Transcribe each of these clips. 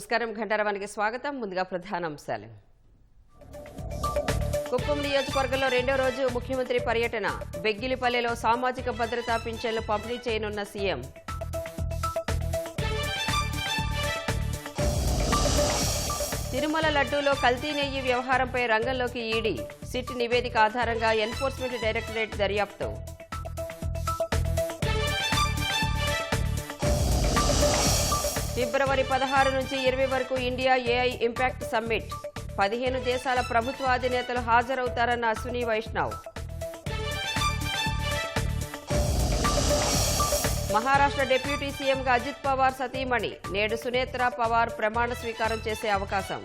నమస్కారం. ఘంటారావానికి స్వాగతం. ముందుగా ప్రధానాంశాలు. కుప్పం నియోజకవర్గంలో రెండో రోజు ముఖ్యమంత్రి పర్యటన. బెగ్గిలిపల్లెలో సామాజిక భద్రతా పింఛన్లు పంపిణీ చేయనున్న సీఎం. తిరుమల లడ్డూలో కల్తీ నెయ్యి వ్యవహారంపై రంగంలోకి ఈడీ. సిట్ నివేదిక ఆధారంగా ఎన్ఫోర్స్మెంట్ డైరెక్టరేట్ దర్యాప్తు. ఫిబ్రవరి 16 నుంచి 20 వరకు ఇండియా ఏఐ ఇంపాక్ట్ సమ్మిట్. 15 దేశాల ప్రభుత్వాధినేతలు హాజరవుతారన్న అశ్విని వైష్ణవ్. మహారాష్ట్ర డిప్యూటీ సీఎంగా అజిత్ పవార్ సతీమణి. నేడు సునేత్రా పవార్ ప్రమాణ స్వీకారం చేసే అవకాశం.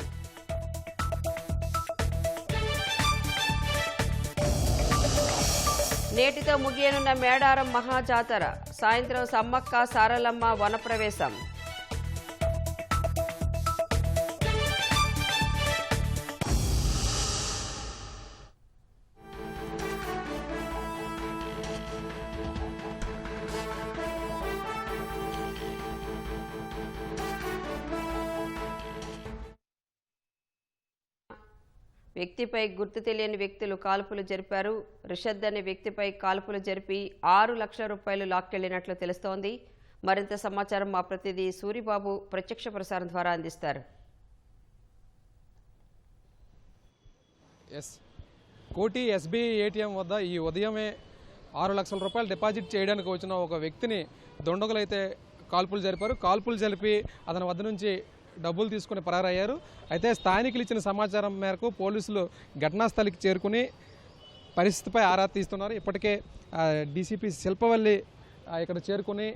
నేటితో ముగియనున్న మేడారం మహాజాతర. సాయంత్రం సమ్మక్క సారలమ్మ వనప్రవేశం. వ్యక్తిపై గుర్తు తెలియని వ్యక్తులు కాల్పులు జరిపారు. రిషద్ అనే వ్యక్తిపై కాల్పులు జరిపి 6 లక్షల రూపాయలు లాక్కెళ్లినట్లు తెలుస్తోంది. మరింత సమాచారం మా ప్రతినిధి సూరిబాబు ప్రత్యక్ష ప్రసారం ద్వారా అందిస్తారు. కోటి ఎస్బీఐ ఏటీఎం వద్ద ఈ ఉదయమే 6 లక్షల రూపాయలు డిపాజిట్ చేయడానికి వచ్చిన ఒక వ్యక్తిని దొండగులైతే కాల్పులు జరిపారు. కాల్పులు జరిపి అతని వద్ద నుంచి డబ్బులు తీసుకుని పరారయ్యారు. అయితే స్థానికులు ఇచ్చిన సమాచారం మేరకు పోలీసులు ఘటనా స్థలికి చేరుకుని పరిస్థితిపై ఆరా తీస్తున్నారు. ఇప్పటికే డీసీపీ శిల్పవల్లి ఇక్కడ చేరుకుని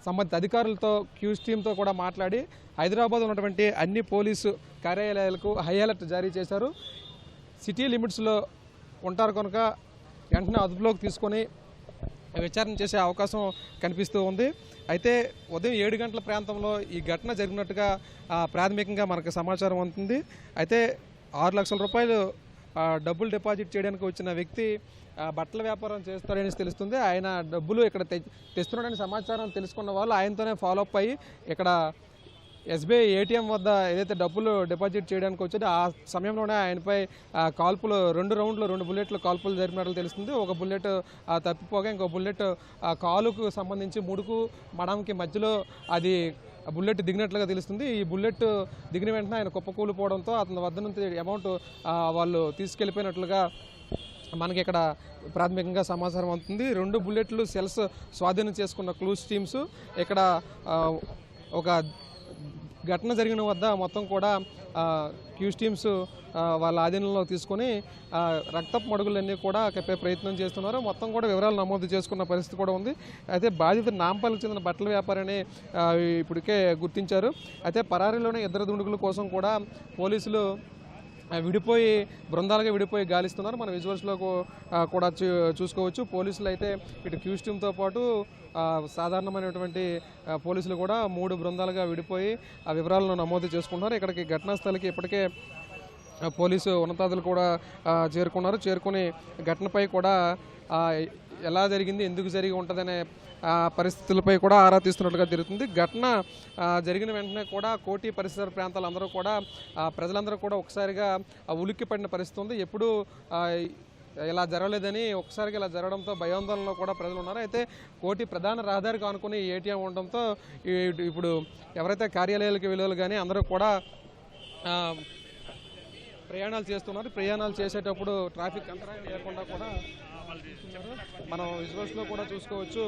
సంబంధిత అధికారులతో క్యూస్ టీంతో కూడా మాట్లాడి హైదరాబాద్ ఉన్నటువంటి అన్ని పోలీసు కార్యాలయాలకు హై అలర్ట్ జారీ చేశారు. సిటీ లిమిట్స్లో ఉంటారు కనుక వెంటనే అదుపులోకి తీసుకొని విచారణ చేసే అవకాశం కనిపిస్తూ ఉంది. అయితే ఉదయం 7 గంటల ప్రాంతంలో ఈ ఘటన జరిగినట్టుగా ప్రాథమికంగా మనకు సమాచారం అందుతుంది. అయితే 6 లక్షల రూపాయలు డబ్బులు డిపాజిట్ చేయడానికి వచ్చిన వ్యక్తి బట్టల వ్యాపారం చేస్తాడని తెలుస్తుంది. ఆయన డబ్బులు ఇక్కడ తెస్తున్నాడని సమాచారం తెలుసుకున్న వాళ్ళు ఆయనతోనే ఫాలో అప్ అయ్యి ఇక్కడ ఎస్బీఐ ఏటీఎం వద్ద ఏదైతే డబ్బులు డిపాజిట్ చేయడానికి వచ్చాడో ఆ సమయంలోనే ఆయనపై కాల్పులు 2 రౌండ్లు 2 బుల్లెట్లు కాల్పులు జరిపినట్లు తెలుస్తుంది. ఒక బుల్లెట్ తప్పిపోగా ఇంకో బుల్లెట్ కాలుకు సంబంధించి ముడుకు మడంకి మధ్యలో అది బుల్లెట్ దిగినట్లుగా తెలుస్తుంది. ఈ బుల్లెట్ దిగిన వెంటనే ఆయన కుప్పకూలిపోవడంతో అతని వద్ద నుంచి అమౌంట్ వాళ్ళు తీసుకెళ్ళిపోయినట్లుగా మనకి ఇక్కడ ప్రాథమికంగా సమాచారం అవుతుంది. 2 బుల్లెట్లు సెల్స్ స్వాధీనం చేసుకున్న క్లూస్ టీమ్స్ ఇక్కడ ఒక ఘటన జరిగిన వద్ద మొత్తం కూడా క్యూస్ టీమ్స్ వాళ్ళ ఆధీనంలో తీసుకొని రక్తపు మడుగులన్నీ కూడా కప్పే ప్రయత్నం చేస్తున్నారు. మొత్తం కూడా వివరాలు నమోదు చేసుకున్న పరిస్థితి కూడా ఉంది. అయితే బాధిత నాంపల్లికి చెందిన బట్టల వ్యాపారిని ఇప్పటికే గుర్తించారు. అయితే పరారీలోనే 2 దుండుగుల కోసం కూడా పోలీసులు బృందాలుగా విడిపోయి గాలిస్తున్నారు. మన విజువల్స్లో కూడా చూసుకోవచ్చు. పోలీసులు అయితే ఇటు క్యూస్ టీమ్తో పాటు సాధారణమైనటువంటి పోలీసులు కూడా 3 బృందాలుగా విడిపోయి ఆ వివరాలను నమోదు చేసుకుంటున్నారు. ఇక్కడికి ఘటనా స్థలికి ఇప్పటికే పోలీసు ఉన్నతాధికారులు కూడా చేరుకుని ఘటనపై కూడా ఎలా జరిగింది, ఎందుకు జరిగి ఉంటుందనే పరిస్థితులపై కూడా ఆరా తీస్తున్నట్లుగా జరుగుతుంది. ఘటన జరిగిన వెంటనే కూడా కోటి పరిసర ప్రాంతాలందరూ కూడా ప్రజలందరూ కూడా ఒకసారిగా ఉలిక్కిపడిన పరిస్థితి ఉంది. ఎప్పుడు ఇలా జరగలేదని ఒకసారిగా ఇలా జరగడంతో భయాందోళనలో కూడా ప్రజలు ఉన్నారు. అయితే కోటి ప్రధాన రహదారికి ఆనుకుని ఏటీఎం ఉండడంతో ఇప్పుడు ఎవరైతే కార్యాలయాలకు వెళ్ళాలి కానీ అందరూ కూడా ప్రయాణాలు చేస్తున్నారు. ప్రయాణాలు చేసేటప్పుడు ట్రాఫిక్ అంతరాయం లేకుండా కూడా మనం విజువల్స్లో కూడా చూసుకోవచ్చు.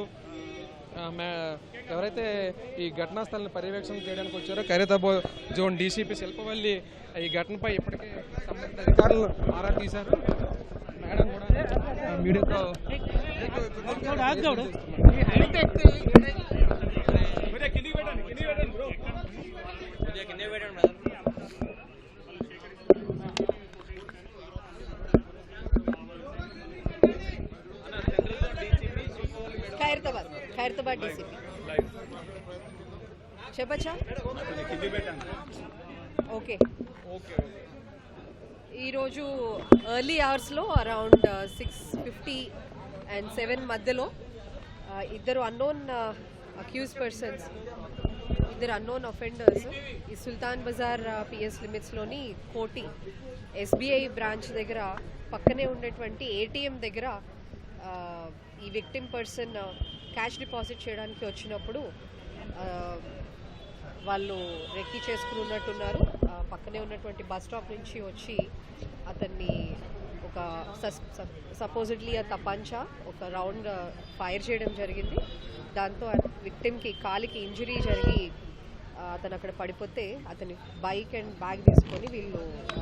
ఎవరైతే ఈ ఘటనా స్థలాన్ని పర్యవేక్షణ చేయడానికి వచ్చారో ఖైరతాబాద్ జోన్ డీసీపీ శిల్పవల్లి ఈ ఘటనపై ఇప్పటికే సంబంధిత అధికారులు ఆరా తీశారు. మేడం కూడా మీడియాతో ఖైరతాబాద్ డీసీపీ చెప్పచ్చా? ఓకే. ఈరోజు ఎర్లీ అవర్స్లో అరౌండ్ 6:50 and 7 మధ్యలో 2 అన్నోన్ అక్యూజ్ పర్సన్స్ ఇద్దరు అన్నోన్ అఫెండర్స్ ఈ సుల్తాన్ బజార్ పిఎస్ లిమిట్స్లోని కోటి ఎస్బీఐ బ్రాంచ్ దగ్గర పక్కనే ఉన్నటువంటి ఏటీఎం దగ్గర ఈ విక్టిమ్ పర్సన్ క్యాష్ డిపాజిట్ చేయడానికి వచ్చినప్పుడు వాళ్ళు రెక్కీ చేసుకుని ఉన్నట్టున్నారు. పక్కనే ఉన్నటువంటి బస్ స్టాప్ నుంచి వచ్చి అతన్ని ఒక సపోజిడ్లీ ఆ తపంచా ఒక రౌండ్ ఫైర్ చేయడం జరిగింది. దాంతో విక్టిమ్కి కాలికి ఇంజరీ జరిగి అతను అక్కడ పడిపోతే అతని బైక్ అండ్ బ్యాగ్ తీసుకొని వీళ్ళు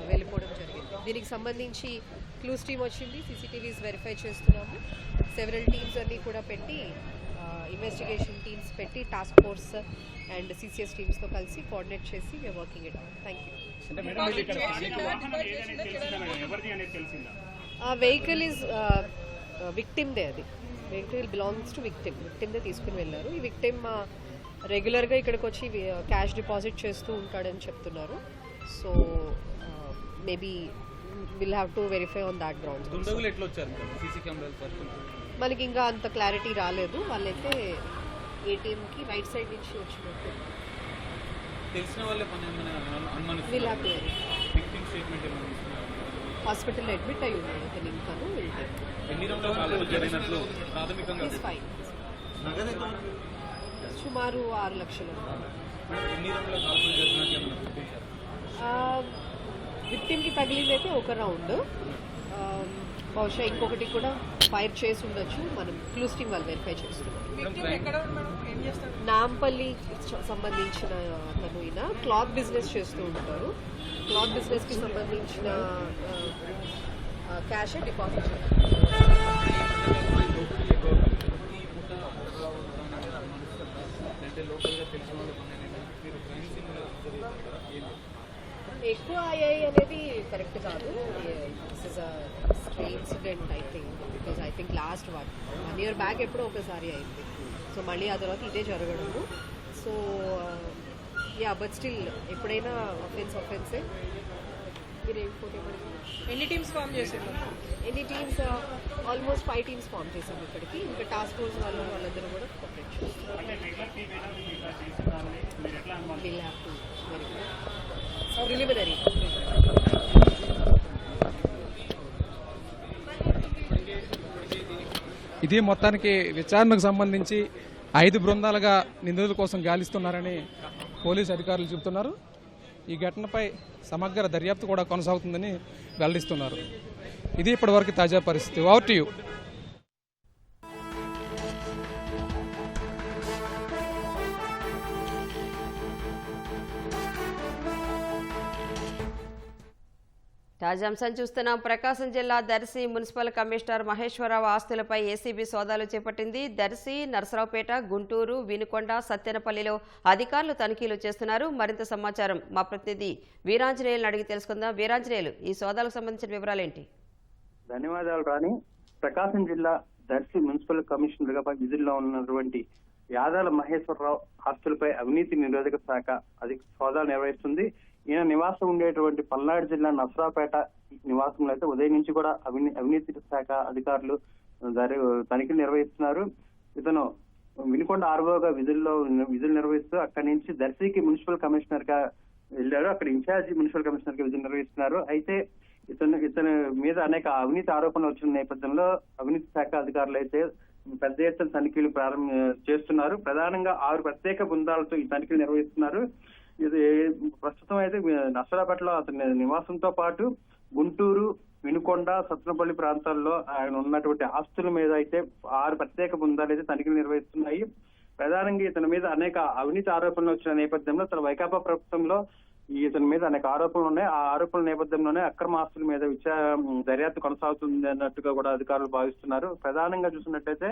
వెళ్ళిపోవడం జరిగింది. దీనికి సంబంధించి క్లూస్ టీమ్ వచ్చింది, సీసీటీవీస్ వెరిఫై చేస్తున్నాము. సెవెరల్ టీమ్స్ అన్నీ కూడా పెట్టి ఇన్వెస్టిగేషన్ టీమ్స్ పెట్టి టాస్క్ ఫోర్స్ అండ్ సిసిఎస్ టీమ్స్తో కలిసి కోఆర్డినేట్ చేసి we're working it out. Thank you. Vehicle is విక్టిమ్దే, అది వెహికల్ బిలాంగ్స్ టు విక్టిమ్దే తీసుకుని వెళ్ళారు. ఈ విక్టిమ్ రెగ్యులర్గా ఇక్కడికి వచ్చి క్యాష్ డిపాజిట్ చేస్తూ ఉంటాడని చెప్తున్నారు. So maybe will have to verify on that grounds. మనకి ఇంకా అంత క్లారిటీ రాలేదు. వాళ్ళైతే ఏటీఎంకి రైట్ సైడ్ నుంచి వచ్చినట్టు తెలిసిన వాళ్ళే విల్ హ్యావ్ టు హాస్పిటల్లో అడ్మిట్ అయ్యి ఉన్నాడు అతను. ఇంకాను ఫైన్ సుమారు 6 లక్షలు. విక్టిమ్కి తగిలింది అయితే ఒక రౌండ్, బహుశా ఇంకొకటి కూడా ఫైర్ చేసి ఉండొచ్చు. మనం క్లూస్ టీమ్ వాళ్ళు వెరిఫై చేస్తున్నాం. నాంపల్లి సంబంధించిన అతను ఈయన క్లాత్ బిజినెస్ చేస్తూ ఉంటారు. క్లాత్ బిజినెస్కి సంబంధించిన క్యాష్ డిపాజిట్ ఎక్కువ అయ్యాయి అనేది కరెక్ట్ కాదు. This is a stray incident I think last 1 year back ఎప్పుడో ఒకసారి అయింది. సో మళ్ళీ ఆ తర్వాత ఇదే జరగడము. సో యా, బట్ స్టిల్ ఎప్పుడైనా అఫెన్సే. మీరు ఎన్ని టీమ్స్ ఫామ్ చేశారు? ఎన్ని టీమ్స్? ఆల్మోస్ట్ 5 టీమ్స్ ఫామ్ చేశాము ఇక్కడికి. ఇంకా టాస్క్ ఫోర్స్ వాళ్ళందరూ కూడా కోఆపరేట్ చేస్తారు. Will have to verify preliminary. ఇది మొత్తానికి విచారణకు సంబంధించి 5 బృందాలుగా నిందితుల కోసం గాలిస్తున్నారని పోలీసు అధికారులు చెబుతున్నారు. ఈ ఘటనపై సమగ్ర దర్యాప్తు కూడా కొనసాగుతుందని వెల్లడిస్తున్నారు. ఇది ఇప్పటివరకు తాజా పరిస్థితి. Over to you. తాజా అంశం చూస్తున్నాం. ప్రకాశం జిల్లా దర్శి మున్సిపల్ కమిషనర్ మహేశ్వరరావు ఆస్తులపై ఏసీబీ సోదాలు చేపట్టింది. దర్శి, నరసరావుపేట, గుంటూరు, వినుకొండ, సత్తెనపల్లిలో అధికారులు తనిఖీలు చేస్తున్నారు. మరింత సమాచారం మా ప్రతినిధి వీరాంజనేయులను అడిగి తెలుసుకుందాం. వీరాంజనేయులు, ఈ సోదాలకు సంబంధించిన వివరాలేంటి? ధన్యవాదాలు రాణి. ప్రకాశం జిల్లా దర్శి మున్సిపల్ కమిషనర్ గా విధుల్లో ఉన్నటువంటి యాదాల మహేశ్వరరావు ఆస్తులపై అవినీతి నిరోధక శాఖ సోదాలు నిర్వహిస్తుంది. ఈయన నివాసం ఉండేటువంటి పల్నాడు జిల్లా నసరాపేట నివాసంలో అయితే ఉదయం నుంచి కూడా అవినీతి శాఖ అధికారులు తనిఖీలు నిర్వహిస్తున్నారు. ఇతను వినుకొండ ఆర్వోగా విధులు నిర్వహిస్తూ అక్కడి నుంచి దర్శికి మున్సిపల్ కమిషనర్ గా వెళ్ళారు. అక్కడ ఇన్ఛార్జి మున్సిపల్ కమిషనర్ గా విధులు నిర్వహిస్తున్నారు. అయితే ఇతని మీద అనేక అవినీతి ఆరోపణలు వచ్చిన నేపథ్యంలో అవినీతి శాఖ అధికారులు అయితే పెద్ద ఎత్తున తనిఖీలు చేస్తున్నారు. ప్రధానంగా 6 ప్రత్యేక బృందాలతో ఈ తనిఖీలు నిర్వహిస్తున్నారు. ఇది ప్రస్తుతం అయితే నర్సరాపేటలో అతని నివాసంతో పాటు గుంటూరు, వినుకొండ, సత్తెనపల్లి ప్రాంతాల్లో ఆయన ఉన్నటువంటి ఆస్తుల మీద అయితే 6 ప్రత్యేక బృందాలు అయితే తనిఖీలు నిర్వహిస్తున్నాయి. ప్రధానంగా ఇతని మీద అనేక అవినీతి ఆరోపణలు వచ్చిన నేపథ్యంలో తన వైకాపా ప్రభుత్వంలో ఇతని మీద అనేక ఆరోపణలు ఉన్నాయి. ఆ ఆరోపణల నేపథ్యంలోనే అక్రమ ఆస్తుల మీద దర్యాప్తు కొనసాగుతుంది అన్నట్టుగా కూడా అధికారులు భావిస్తున్నారు. ప్రధానంగా చూసినట్లయితే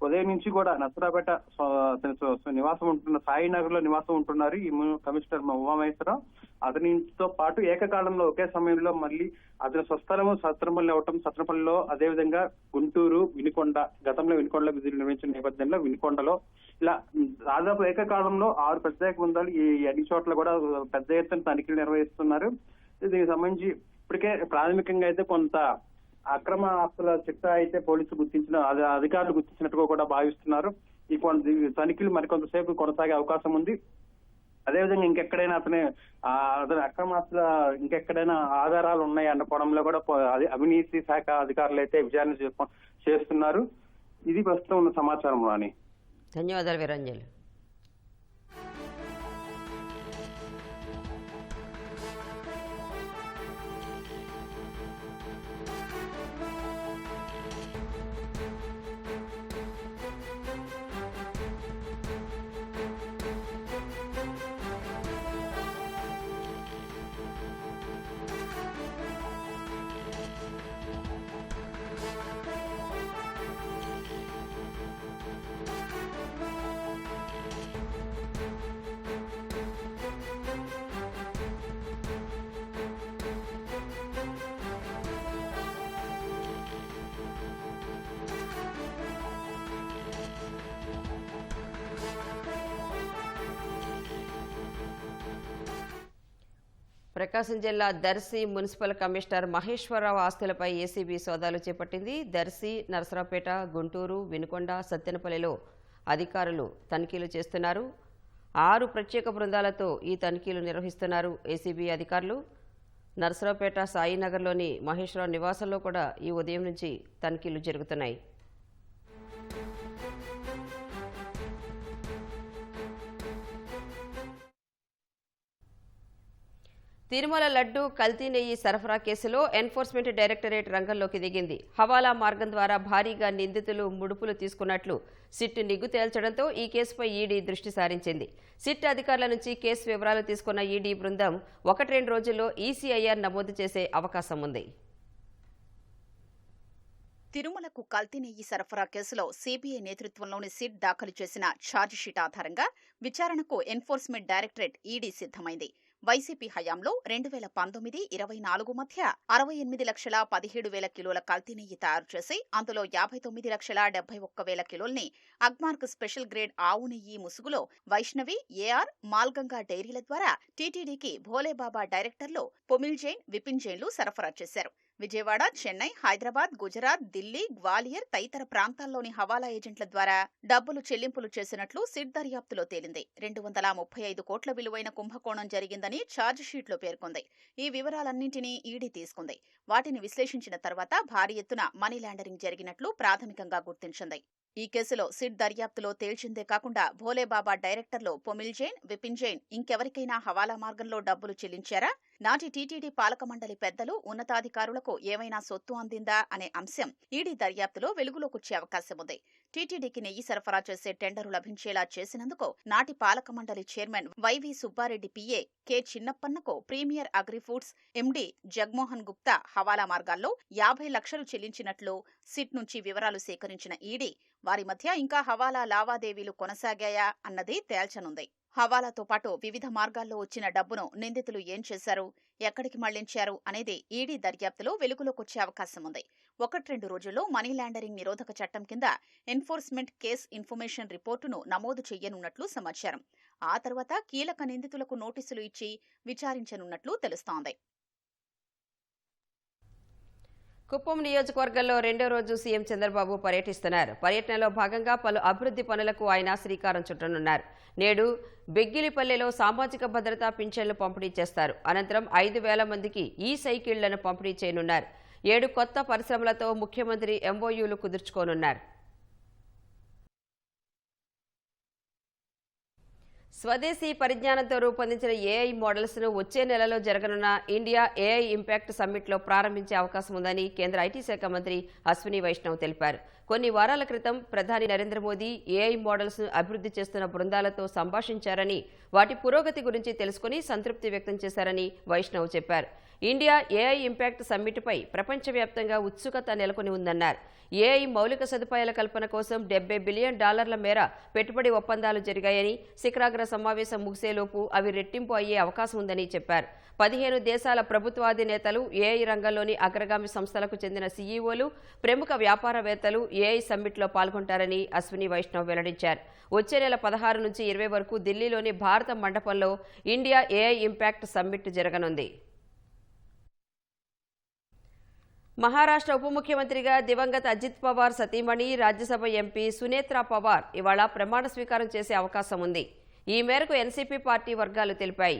ఉదయం నుంచి కూడా నర్సరాపేట నివాసం ఉంటున్న సాయినగర్ లో నివాసం ఉంటున్నారు ఈ కమిషనర్ ఉమామహేశ్వరరావు. అతనితో పాటు ఏకకాలంలో ఒకే సమయంలో మళ్ళీ అతని స్వస్థలము సత్తెనపల్లి అవటం, సత్తెనపల్లిలో అదేవిధంగా గుంటూరు, వినుకొండ, గతంలో వినుకొండలో విధులు నిర్వహించిన నేపథ్యంలో వినుకొండలో ఇలా దాదాపు ఏకకాలంలో 6 ప్రత్యేక బృందాలు ఈ అన్ని చోట్ల కూడా పెద్ద ఎత్తున తనిఖీలు నిర్వహిస్తున్నారు. దీనికి సంబంధించి ఇప్పటికే ప్రాథమికంగా అయితే కొంత అక్రమ ఆస్తుల చిట్టా అయితే పోలీసులు గుర్తించిన అధికారులు గుర్తించినట్టుగా కూడా భావిస్తున్నారు. ఈ తనిఖీలు మరికొంతసేపు కొనసాగే అవకాశం ఉంది. అదేవిధంగా ఇంకెక్కడైనా అతని అక్రమాస్తుల ఇంకెక్కడైనా ఆధారాలు ఉన్నాయి అనుకోవడంలో కూడా అవినీతి శాఖ అధికారులు అయితే విచారణ చేస్తున్నారు. ఇది ప్రస్తుతం ఉన్న సమాచారం. రాని ధన్యవాదాలు వీరంజలి. ప్రకాశం జిల్లా దర్శి మున్సిపల్ కమిషనర్ మహేశ్వరరావు ఆస్తులపై ఏసీబీ సోదాలు చేపట్టింది. దర్శి, నరసరావుపేట, గుంటూరు, వినుకొండ, సత్తెనపల్లిలో అధికారులు తనిఖీలు చేస్తున్నారు. 6 ప్రత్యేక బృందాలతో ఈ తనిఖీలు నిర్వహిస్తున్నారు ఏసీబీ అధికారులు. నరసరావుపేట సాయినగర్లోని మహేశ్వరరావు నివాసంలో కూడా ఈ ఉదయం నుంచి తనిఖీలు జరుగుతున్నాయి. తిరుమల లడ్డు కల్తీ నెయ్యి సరఫరా కేసులో ఎన్ఫోర్స్మెంట్ డైరెక్టరేట్ రంగంలోకి దిగింది. హవాలా మార్గం ద్వారా భారీగా నిందితులు ముడుపులు తీసుకున్నట్లు సిట్ నిగ్గు తేల్చడంతో ఈ కేసుపై ఈడీ దృష్టి సారించింది. సిట్ అధికారుల నుంచి కేసు వివరాలు తీసుకున్న ఈడీ బృందం 1-2 రోజుల్లో ఈసీఐఆర్ నమోదు చేసే అవకాశం ఉంది. తిరుమలకు కల్తీ నెయ్యి సరఫరా కేసులో సీబీఐ నేతృత్వంలోని సిట్ దాఖలు చేసిన ఛార్జిషీట్ ఆధారంగా విచారణకు ఎన్ఫోర్స్మెంట్ డైరెక్టరేట్ ఈడీ సిద్ధమైంది. వైసీపీ హయాంలో 2019-24 మధ్య 68,17,000 కిలోల కల్తీ నెయ్యి తయారు చేసి అందులో 59,71,000 కిలోల్ని అగ్మార్క్ స్పెషల్ గ్రేడ్ ఆవు నెయ్యి ముసుగులో వైష్ణవి, ఏఆర్, మాల్గంగా డైరీల ద్వారా టీటీడీకి భోలేబాబా డైరెక్టర్లు పొమిల్ జైన్, విపిన్ జైన్లు సరఫరా చేశారు. విజయవాడ, చెన్నై, హైదరాబాద్, గుజరాత్, దిల్లీ, గ్వాలియర్ తదితర ప్రాంతాల్లోని హవాలా ఏజెంట్ల ద్వారా డబ్బులు చెల్లింపులు చేసినట్లు సిట్ దర్యాప్తులో తేలింది. 235 కోట్ల విలువైన కుంభకోణం జరిగిందని ఛార్జిషీట్లో పేర్కొంది. ఈ వివరాలన్నింటినీ ఈడీ తీసుకుంది. వాటిని విశ్లేషించిన తర్వాత భారీ ఎత్తున మనీ లాండరింగ్ జరిగినట్లు ప్రాథమికంగా గుర్తించింది. ఈ కేసులో సిట్ దర్యాప్తులో తేల్చిందే కాకుండా భోలేబాబా డైరెక్టర్లు పొమిల్ జైన్, విపిన్ జైన్ ఇంకెవరికైనా హవాలా మార్గంలో డబ్బులు చెల్లించారా, నాటి టీటీడీ పాలక మండలి పెద్దలు, ఉన్నతాధికారులకు ఏమైనా సొత్తు అందిందా అనే అంశం ఈడీ దర్యాప్తులో వెలుగులోకొచ్చే అవకాశం ఉంది. టీటీడీకి నెయ్యి సరఫరా చేసే టెండరు లభించేలా చేసినందుకు నాటి పాలక మండలి chairman YV Subbareddy PA K చిన్నప్పన్నకు premier agrifoods MD Jagamohan Gupta హవాలా మార్గాల్లో 50 లక్షలు చెల్లించినట్లు సిట్ నుంచి వివరాలు సేకరించిన ఈడీ వారి మధ్య ఇంకా హవాలా లావాదేవీలు కొనసాగాయా అన్నది తేల్చనుంది. హవాలాతో పాటు వివిధ మార్గాల్లో వచ్చిన డబ్బును నిందితులు ఏం చేశారు, ఎక్కడికి మళ్లించారు అనేది ఈడీ దర్యాప్తులో వెలుగులోకొచ్చే అవకాశం ఉంది. 1-2 రోజుల్లో మనీ లాండరింగ్ నిరోధక చట్టం కింద ఎన్ఫోర్స్మెంట్ కేస్ ఇన్ఫర్మేషన్ రిపోర్టును నమోదు చేయనున్నట్లు సమాచారం. ఆ తర్వాత కీలక నిందితులకు నోటీసులు ఇచ్చి విచారించనున్నట్లు తెలుస్తోంది. కుప్పం నియోజకవర్గంలో 2వ రోజు సీఎం చంద్రబాబు పర్యటిస్తున్నారు. పర్యటనలో భాగంగా పలు అభివృద్ధి పనులకు ఆయన శ్రీకారం చుట్టనున్నారు. నేడు బెగ్గిలిపల్లెలో సామాజిక భద్రతా పింఛన్లు పంపిణీ చేస్తారు. అనంతరం 5,000 మందికి ఈ సైకిళ్లను పంపిణీ చేయనున్నారు. 7 కొత్త పరిశ్రమలతో ముఖ్యమంత్రి ఎంఓయూలు కుదుర్చుకోనున్నారు. స్వదేశీ పరిజ్ఞానంతో రూపొందించిన ఏఐ మోడల్స్ను వచ్చే నెలలో జరగనున్న ఇండియా ఏఐ ఇంపాక్ట్ సమ్మిట్లో ప్రారంభించే అవకాశం ఉందని కేంద్ర ఐటీ శాఖ మంత్రి అశ్విని వైష్ణవ్ తెలిపారు. కొన్ని వారాల క్రితం ప్రధాని నరేంద్ర మోదీ ఏఐ మోడల్స్ను అభివృద్ధి చేస్తున్న బృందాలతో సంభాషించారని, వాటి పురోగతి గురించి తెలుసుకుని సంతృప్తి వ్యక్తం చేశారని వైష్ణవ్ చెప్పారు. ఇండియా ఏఐ ఇంపాక్ట్ సమ్మిట్పై ప్రపంచవ్యాప్తంగా ఉత్సుకత నెలకొని ఉందన్నారు. ఏఐ మౌలిక సదుపాయాల కల్పన కోసం $70 బిలియన్ మేర పెట్టుబడి ఒప్పందాలు జరిగాయని, శిఖరాగ్ర సమావేశం ముగిసేలోపు అవి రెట్టింపు అయ్యే అవకాశం ఉందని చెప్పారు. 15 దేశాల ప్రభుత్వాధినేతలు, ఏఐ రంగంలోని అగ్రగామి సంస్థలకు చెందిన సీఈఓలు, ప్రముఖ వ్యాపారవేత్తలు ఏఐ సమ్మిట్లో పాల్గొంటారని అశ్విని వైష్ణవ్ వెల్లడించారు. వచ్చే నెల 16 నుంచి 20 వరకు ఢిల్లీలోని భారత మండపంలో ఇండియా ఏఐ ఇంపాక్ట్ సమ్మిట్ జరగనుంది. మహారాష్ట్ర ఉప ముఖ్యమంత్రిగా దివంగత అజిత్ పవార్ సతీమణి, రాజ్యసభ ఎంపీ సునేత్రా పవార్ ఇవాళ ప్రమాణ స్వీకారం చేసే అవకాశం ఉంది. ఈ మేరకు ఎన్సీపీ పార్టీ వర్గాలు తెలిపాయి.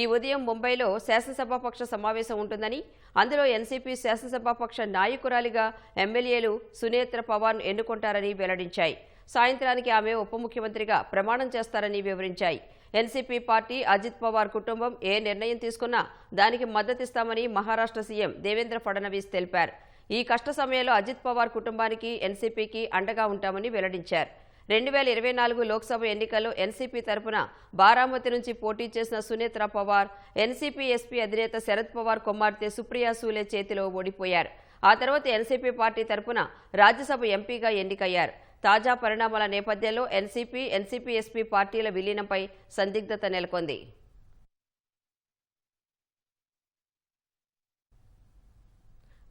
ఈ ఉదయం ముంబైలో శాసనసభాపక్ష సమావేశం ఉంటుందని, అందులో ఎన్సీపీ శాసనసభాపక్ష నాయకురాలిగా ఎమ్మెల్యేలు సునేత్ర పవార్ను ఎన్నుకుంటారని వెల్లడించాయి. సాయంత్రానికి ఆమె ఉప ముఖ్యమంత్రిగా ప్రమాణం చేస్తారని వివరించాయి. ఎన్సీపీ పార్టీ అజిత్ పవార్ కుటుంబం ఏ నిర్ణయం తీసుకున్నా దానికి మద్దతిస్తామని మహారాష్ట్ర సీఎం దేవేంద్ర ఫడ్నవీస్ తెలిపారు. ఈ కష్ట సమయంలో అజిత్ పవార్ కుటుంబానికి ఎన్సీపీకి అండగా ఉంటామని వెల్లడించారు. 2024 లోక్సభ ఎన్నికల్లో ఎన్సీపీ తరపున బారామతి నుంచి పోటీ చేసిన సునేత్ర పవార్ ఎన్సీపీ ఎస్పీ అధినేత శరద్ పవార్ కుమార్తె సుప్రియా సూలే చేతిలో ఓడిపోయారు. ఆ తర్వాత ఎన్సీపీ పార్టీ తరపున రాజ్యసభ ఎంపీగా ఎన్నికయ్యారు. తాజా పరిణామాల నేపథ్యంలో ఎన్సీపీ ఎస్పీ పార్టీల విలీనంపై సందిగ్ధత నెలకొంది.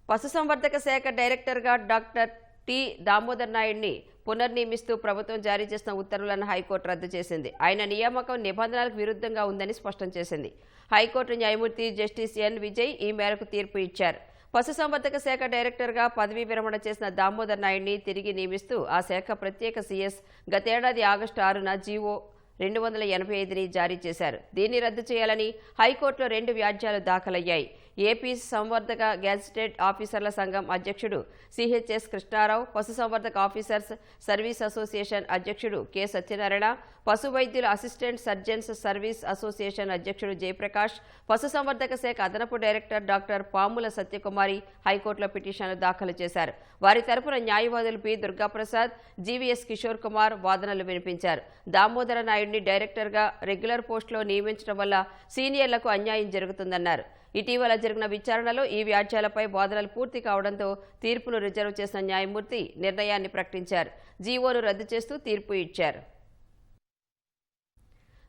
పశుసంవర్ధక శాఖ డైరెక్టర్గా డాక్టర్ టి దామోదర్ నాయుడిని పునర్నియమిస్తూ ప్రభుత్వం జారీ చేసిన ఉత్తర్వులను హైకోర్టు రద్దు చేసింది. ఆయన నియామకం నిబంధనలకు విరుద్ధంగా ఉందని స్పష్టం చేసింది. హైకోర్టు న్యాయమూర్తి జస్టిస్ ఎన్ విజయ్ ఈ మేరకు తీర్పు ఇచ్చారు. పశుసంవర్ధక శాఖ డైరెక్టర్గా పదవీ విరమణ చేసిన దామోదర్ నాయుడిని తిరిగి నియమిస్తూ ఆ శాఖ ప్రత్యేక సీఎస్ గతేడాది ఆగస్టు 6న జీవో 285ని జారీ చేశారు. దీన్ని రద్దు చేయాలని హైకోర్టులో 2 వ్యాజ్యాలు దాఖలయ్యాయి. ఏపీ సంవర్ధక గెజిటెడ్ ఆఫీసర్ల సంఘం అధ్యక్షుడు సిహెచ్ఎస్ కృష్ణారావు, పశుసంవర్ధక ఆఫీసర్స్ సర్వీస్ అసోసియేషన్ అధ్యక్షుడు కె సత్యనారాయణ, పశు వైద్యుల అసిస్టెంట్ సర్జన్స్ సర్వీస్ అసోసియేషన్ అధ్యక్షుడు జయప్రకాష్, పశుసంవర్ధక శాఖ అదనపు డైరెక్టర్ డాక్టర్ పాముల సత్యకుమారి హైకోర్టులో పిటిషన్లు దాఖలు చేశారు. వారి తరపున న్యాయవాదులు పి దుర్గాప్రసాద్, జీవీఎస్ కిషోర్ కుమార్ వాదనలు వినిపించారు. దామోదర నాయుడిని డైరెక్టర్గా రెగ్యులర్ పోస్టులో నియమించడం వల్ల సీనియర్లకు అన్యాయం జరుగుతుందన్నారు. ఇటీవల జరిగిన విచారణలో ఈ వ్యాజ్యాలపై వాదనలు పూర్తి కావడంతో తీర్పును రిజర్వ్ చేసిన న్యాయమూర్తి నిర్ణయాన్ని ప్రకటించారు. జీవోను రద్దు చేస్తూ తీర్పు ఇచ్చారు.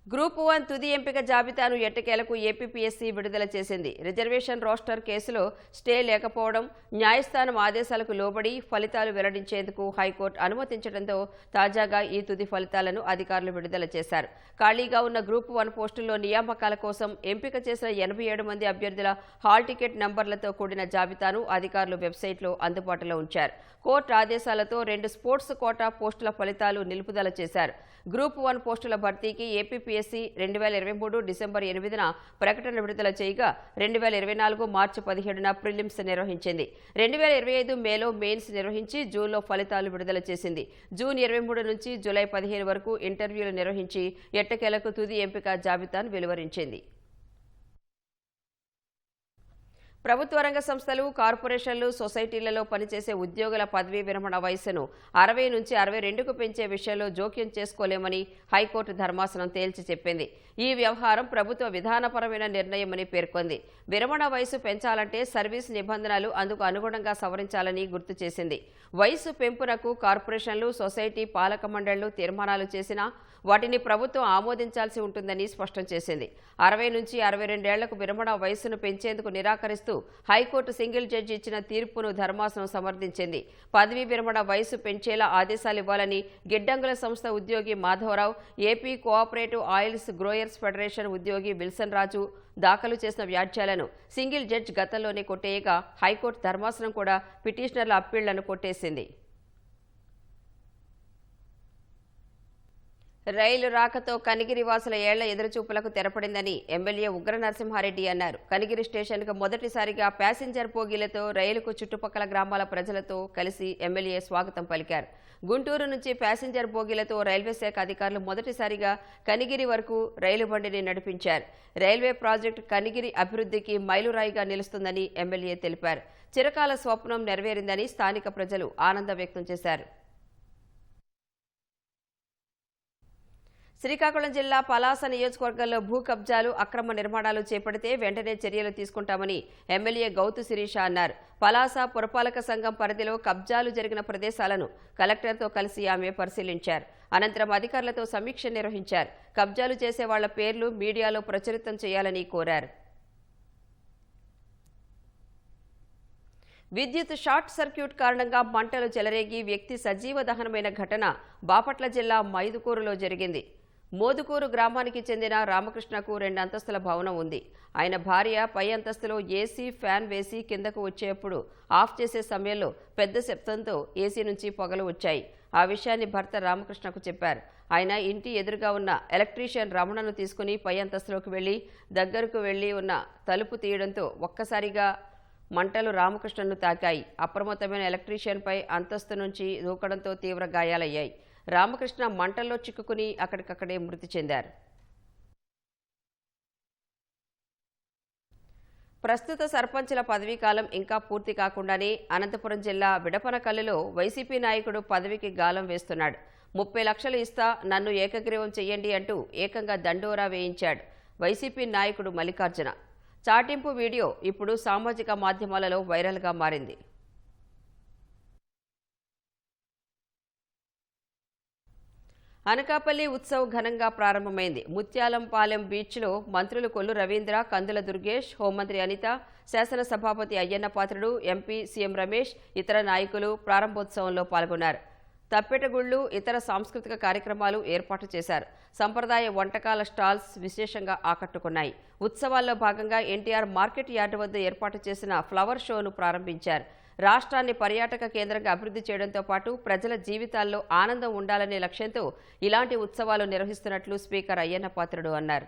గ్రూప్ 1 తుది ఎంపిక జాబితాను ఎట్టకేలకు ఏపీపీఎస్సీ విడుదల చేసింది. రిజర్వేషన్ రోస్టర్ కేసులో స్టే లేకపోవడం, న్యాయస్థానం ఆదేశాలకు లోబడి ఫలితాలు వెల్లడించేందుకు హైకోర్టు అనుమతించడంతో తాజాగా ఈ తుది ఫలితాలను అధికారులు విడుదల చేశారు. ఖాళీగా ఉన్న గ్రూప్ 1 పోస్టుల్లో నియామకాల కోసం ఎంపిక చేసిన 87 మంది అభ్యర్థుల హాల్ టికెట్ నంబర్లతో కూడిన జాబితాను అధికారులు వెబ్సైట్లో అందుబాటులో ఉంచారు. కోర్టు ఆదేశాలతో 2 స్పోర్ట్స్ కోటా పోస్టుల ఫలితాలు నిలుపుదల చేశారు. గ్రూప్ 1 పోస్టుల భర్తీకి ఏపీపీఎస్సీ 2023 డిసెంబర్ 8న ప్రకటన విడుదల చేయగా 2024 మార్చి 17న ప్రిలిమ్స్ నిర్వహించింది. 2025 మేలో మెయిన్స్ నిర్వహించి జూన్లో ఫలితాలు విడుదల చేసింది. జూన్ 23 నుంచి జూలై 15 వరకు ఇంటర్వ్యూలు నిర్వహించి ఎట్టకేలకు తుది ఎంపిక జాబితాను వెలువరించింది. ప్రభుత్వ రంగ సంస్థలు, కార్పొరేషన్లు, సొసైటీలలో పనిచేసే ఉద్యోగుల పదవీ విరమణ వయసును 60 నుంచి 62కు పెంచే విషయంలో జోక్యం చేసుకోలేమని హైకోర్టు ధర్మాసనం తేల్చి చెప్పింది. ఈ వ్యవహారం ప్రభుత్వ విధానపరమైన నిర్ణయమని పేర్కొంది. విరమణ వయసు పెంచాలంటే సర్వీస్ నిబంధనలు అందుకు అనుగుణంగా సవరించాలని గుర్తు చేసింది. వయసు పెంపునకు కార్పొరేషన్లు, సొసైటీ పాలక మండళ్లు తీర్మానాలు చేసినా వాటిని ప్రభుత్వం ఆమోదించాల్సి ఉంటుందని స్పష్టం చేసింది. 60 నుంచి 62 ఏళ్లకు విరమణ వయసును పెంచేందుకు నిరాకరిస్తూ హైకోర్టు సింగిల్ జడ్జి ఇచ్చిన తీర్పును ధర్మాసనం సమర్థించింది. పదవీ విరమణ వయసు పెంచేలా ఆదేశాలివ్వాలని గిడ్డంగుల సంస్థ ఉద్యోగి Madhavarao, AP cooperative oils growers federation ఉద్యోగి విల్సన్ రాజు దాఖలు చేసిన వ్యాజ్యాలను సింగిల్ జడ్జి గతంలోనే కొట్టేయగా హైకోర్టు ధర్మాసనం కూడా పిటిషనర్ల అప్పీళ్లను కొట్టేసింది. రైలు రాకతో కనిగిరి వాసుల ఏళ్ల ఎదురుచూపులకు తెరపడిందని ఎమ్మెల్యే ఉగ్ర నరసింహారెడ్డి అన్నారు. కనిగిరి స్టేషన్కు మొదటిసారిగా ప్యాసింజర్ బోగీలతో రైలుకు చుట్టుపక్కల గ్రామాల ప్రజలతో కలిసి ఎమ్మెల్యే స్వాగతం పలికారు. గుంటూరు నుంచి ప్యాసింజర్ బోగీలతో రైల్వే శాఖ అధికారులు మొదటిసారిగా కనిగిరి వరకు రైలు బండిని నడిపించారు. రైల్వే ప్రాజెక్టు కనిగిరి అభివృద్ధికి మైలురాయిగా నిలుస్తుందని ఎమ్మెల్యే తెలిపారు. చిరకాల స్వప్నం నెరవేరిందని స్థానిక ప్రజలు ఆనందం వ్యక్తం చేశారు. శ్రీకాకుళం జిల్లా పలాస నియోజకవర్గంలో భూ కబ్జాలు, అక్రమ నిర్మాణాలు చేపడితే వెంటనే చర్యలు తీసుకుంటామని ఎమ్మెల్యే గౌతు శిరీష అన్నారు. పలాస పురపాలక సంఘం పరిధిలో కబ్జాలు జరిగిన ప్రదేశాలను కలెక్టర్తో కలిసి ఆమె పరిశీలించారు. అనంతరం అధికారులతో సమీక్ష నిర్వహించారు. కబ్జాలు చేసే వాళ్ల పేర్లు మీడియాలో ప్రచురితం చేయాలని కోరారు. విద్యుత్ షార్ట్ సర్క్యూట్ కారణంగా మంటలు చెలరేగి వ్యక్తి సజీవ దహనమైన ఘటన బాపట్ల జిల్లా మైదుకూరులో జరిగింది. మోదుకూరు గ్రామానికి చెందిన రామకృష్ణకు 2 అంతస్తుల భవనం ఉంది. ఆయన భార్య పై అంతస్తులో ఏసీ ఫ్యాన్ వేసి కిందకు వచ్చేప్పుడు ఆఫ్ చేసే సమయంలో పెద్ద శబ్దంతో ఏసీ నుంచి పొగలు వచ్చాయి. ఆ విషయాన్ని భర్త రామకృష్ణకు చెప్పారు. ఆయన ఇంటి ఎదురుగా ఉన్న ఎలక్ట్రీషియన్ రమణను తీసుకుని పై అంతస్తులోకి వెళ్లి దగ్గరకు వెళ్లి ఉన్న తలుపు తీయడంతో ఒక్కసారిగా మంటలు రామకృష్ణను తాకాయి. అప్రమత్తమైన ఎలక్ట్రీషియన్పై అంతస్తు నుంచి దూకడంతో తీవ్ర గాయాలయ్యాయి. రామకృష్ణ మంటల్లో చిక్కుకుని అక్కడికక్కడే మృతి చెందారు. ప్రస్తుత సర్పంచుల పదవీకాలం ఇంకా పూర్తి కాకుండానే అనంతపురం జిల్లా విడపనకల్లులో వైసీపీ నాయకుడు పదవికి గాలం వేస్తున్నాడు. 30 లక్షలు ఇస్తా నన్ను ఏకగ్రీవం చెయ్యండి అంటూ ఏకంగా దండోరా వేయించాడు వైసీపీ నాయకుడు మల్లికార్జున. చాటింపు వీడియో ఇప్పుడు సామాజిక మాధ్యమాలలో వైరల్గా మారింది. అనకాపల్లి ఉత్సవ్ ఘనంగా ప్రారంభమైంది. ముత్యాలంపాలెం బీచ్లో మంత్రులు కొల్లు రవీంద్ర, కందుల దుర్గేష్, హోంమంత్రి అనిత, శాసనసభాపతి అయ్యన్న పాత్రుడు, ఎంపీ సీఎం రమేష్, ఇతర నాయకులు ప్రారంభోత్సవంలో పాల్గొన్నారు. తప్పెటగుళ్లు, ఇతర సాంస్కృతిక కార్యక్రమాలు ఏర్పాటు చేశారు. సంప్రదాయ వంటకాల స్టాల్స్ విశేషంగా ఆకట్టుకున్నాయి. ఉత్సవాల్లో భాగంగా ఎన్టీఆర్ మార్కెట్ యార్డు వద్ద ఏర్పాటు చేసిన ఫ్లవర్ షోను ప్రారంభించారు. రాష్ట్రాన్ని పర్యాటక కేంద్రంగా అభివృద్ధి చేయడంతో పాటు ప్రజల జీవితాల్లో ఆనందం ఉండాలనే లక్ష్యంతో ఇలాంటి ఉత్సవాలు నిర్వహిస్తున్నట్లు స్పీకర్ అయ్యన్న పాత్రుడు అన్నారు.